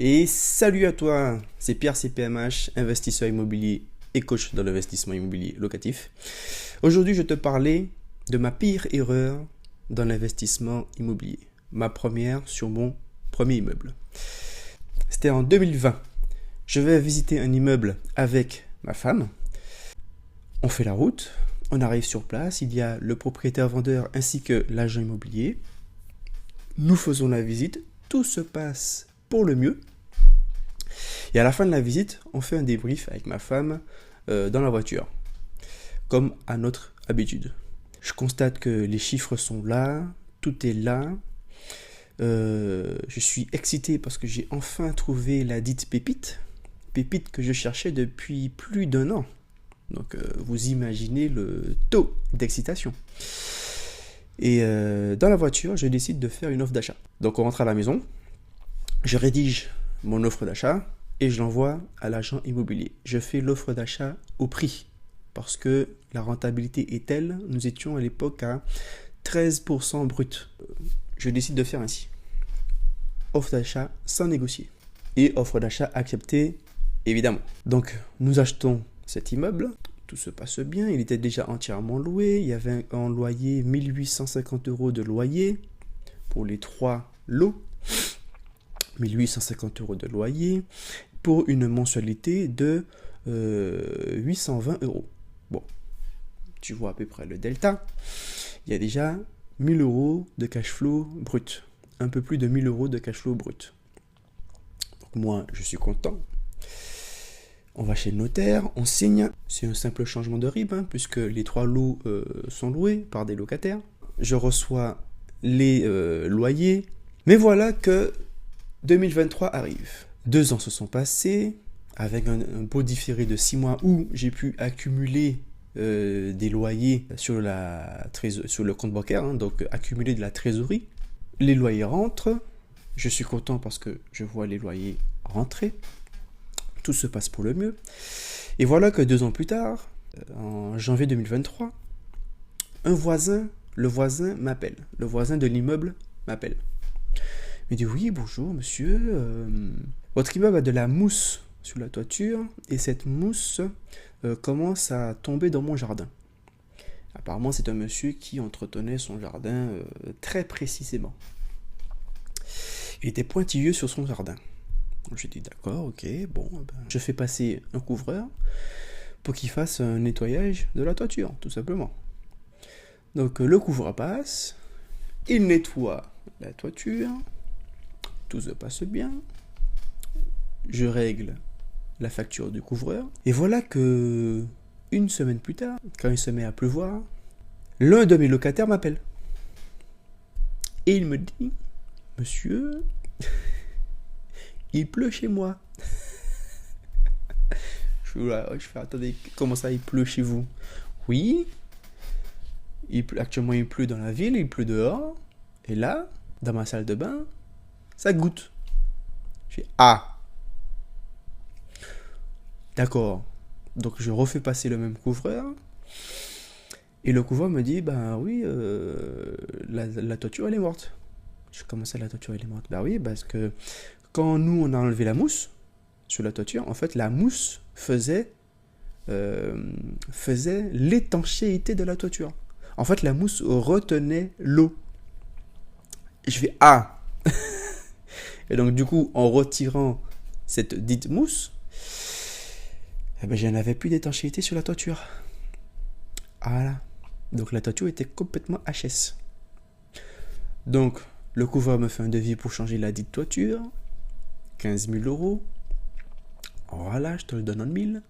Et salut à toi, c'est Pierre CPMH, investisseur immobilier et coach dans l'investissement immobilier locatif. Aujourd'hui, je te parlais de ma pire erreur dans l'investissement immobilier. Ma première sur mon premier immeuble. C'était en 2020. Je vais visiter un immeuble avec ma femme. On fait la route, on arrive sur place, il y a le propriétaire vendeur ainsi que l'agent immobilier. Nous faisons la visite, tout se passe pour le mieux. Et à la fin de la visite, on fait un débrief avec ma femme dans la voiture, comme à notre habitude. Je constate que les chiffres sont là, tout est là. Je suis excité parce que j'ai enfin trouvé la dite pépite que je cherchais depuis plus d'1 an. Donc vous imaginez le taux d'excitation. Et dans la voiture, je décide de faire une offre d'achat. Donc on rentre à la maison, je rédige mon offre d'achat et je l'envoie à l'agent immobilier. Je fais l'offre d'achat au prix parce que la rentabilité est telle, nous étions à l'époque à 13% brut. Je décide de faire ainsi. Offre d'achat sans négocier. Et offre d'achat acceptée, évidemment. Donc nous achetons cet immeuble, tout se passe bien, il était déjà entièrement loué, il y avait un loyer 1850 € de loyer pour les 3 lots. 1850 € de loyer pour une mensualité de 820 €. Bon, tu vois à peu près le delta. Il y a déjà 1000 € de cash flow brut. Un peu plus de 1000 € de cash flow brut. Donc moi, je suis content. On va chez le notaire, on signe. C'est un simple changement de RIB, puisque les 3 lots sont loués par des locataires. Je reçois les loyers. Mais voilà que 2023 arrive. 2 ans se sont passés, avec un beau différé de 6 mois où j'ai pu accumuler des loyers sur le compte bancaire, donc accumuler de la trésorerie. Les loyers rentrent, je suis content parce que je vois les loyers rentrer, tout se passe pour le mieux. Et voilà que 2 ans plus tard, en janvier 2023, le voisin m'appelle, le voisin de l'immeuble m'appelle. Il me dit oui, bonjour monsieur, votre immeuble a de la mousse sur la toiture et cette mousse commence à tomber dans mon jardin. Apparemment, c'est un monsieur qui entretenait son jardin très précisément. Il était pointilleux sur son jardin. J'ai dit d'accord, ok, bon, je fais passer un couvreur pour qu'il fasse un nettoyage de la toiture, tout simplement. Donc le couvreur passe, il nettoie la toiture, tout se passe bien, je règle la facture du couvreur, et voilà que 1 semaine plus tard, quand il se met à pleuvoir, l'un de mes locataires m'appelle. Et il me dit, monsieur, il pleut chez moi. Je fais, attendez, comment ça il pleut chez vous? Oui, actuellement il pleut dans la ville, il pleut dehors, et là, dans ma salle de bain, ça goutte. Je fais, ah, d'accord. Donc je refais passer le même couvreur, et le couvreur me dit, ben oui, la toiture elle est morte. Je commence à la toiture elle est morte. Ben oui, parce que quand nous on a enlevé la mousse sur la toiture, en fait la mousse faisait l'étanchéité de la toiture. En fait la mousse retenait l'eau. Et je fais ah. Et donc du coup en retirant cette dite mousse, eh ben, je n'avais plus d'étanchéité sur la toiture. Voilà. Donc la toiture était complètement HS. Donc le couvreur me fait un devis pour changer la dite toiture. 15 000 €. Voilà, je te le donne en 1000.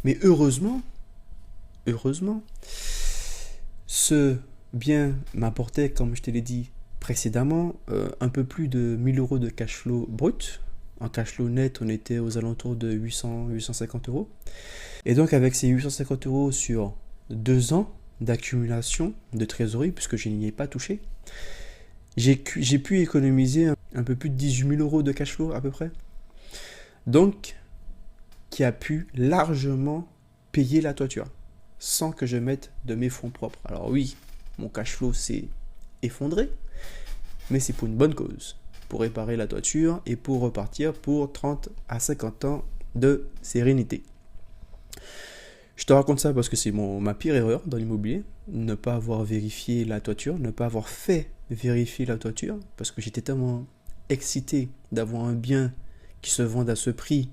Mais heureusement, ce bien m'apportait, comme je te l'ai dit précédemment, un peu plus de 1000 € de cash flow brut. En cash flow net, on était aux alentours de 850 €. Et donc avec ces 850 € sur 2 ans d'accumulation de trésorerie, puisque je n'y ai pas touché, j'ai pu économiser un peu plus de 18 000 € de cash flow à peu près. Donc, qui a pu largement payer la toiture, sans que je mette de mes fonds propres. Alors oui, mon cash flow s'est effondré, mais c'est pour une bonne cause. pour réparer la toiture et pour repartir pour 30 à 50 ans de sérénité. Je te raconte ça parce que c'est ma pire erreur dans l'immobilier, ne pas avoir vérifié la toiture, ne pas avoir fait vérifier la toiture, parce que j'étais tellement excité d'avoir un bien qui se vende à ce prix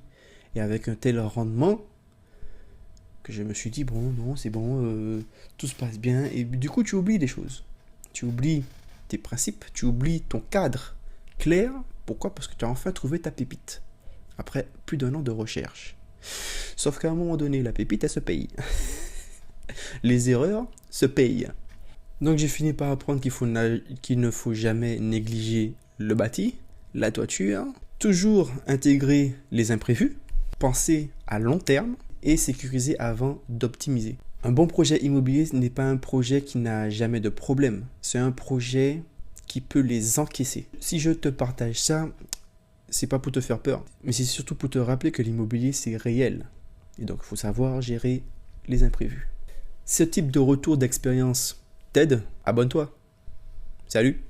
et avec un tel rendement que je me suis dit, bon, non, c'est bon, tout se passe bien. Et du coup, tu oublies des choses. Tu oublies tes principes, tu oublies ton cadre clair. Pourquoi ? Parce que tu as enfin trouvé ta pépite, après plus d'1 an de recherche. Sauf qu'à un moment donné, la pépite, elle se paye. Les erreurs se payent. Donc j'ai fini par apprendre qu'il ne faut jamais négliger le bâti, la toiture, toujours intégrer les imprévus, penser à long terme et sécuriser avant d'optimiser. Un bon projet immobilier, ce n'est pas un projet qui n'a jamais de problème. C'est un projet qui peut les encaisser. Si je te partage ça, c'est pas pour te faire peur, mais c'est surtout pour te rappeler que l'immobilier, c'est réel. Et donc, il faut savoir gérer les imprévus. Ce type de retour d'expérience t'aide ? Abonne-toi. Salut!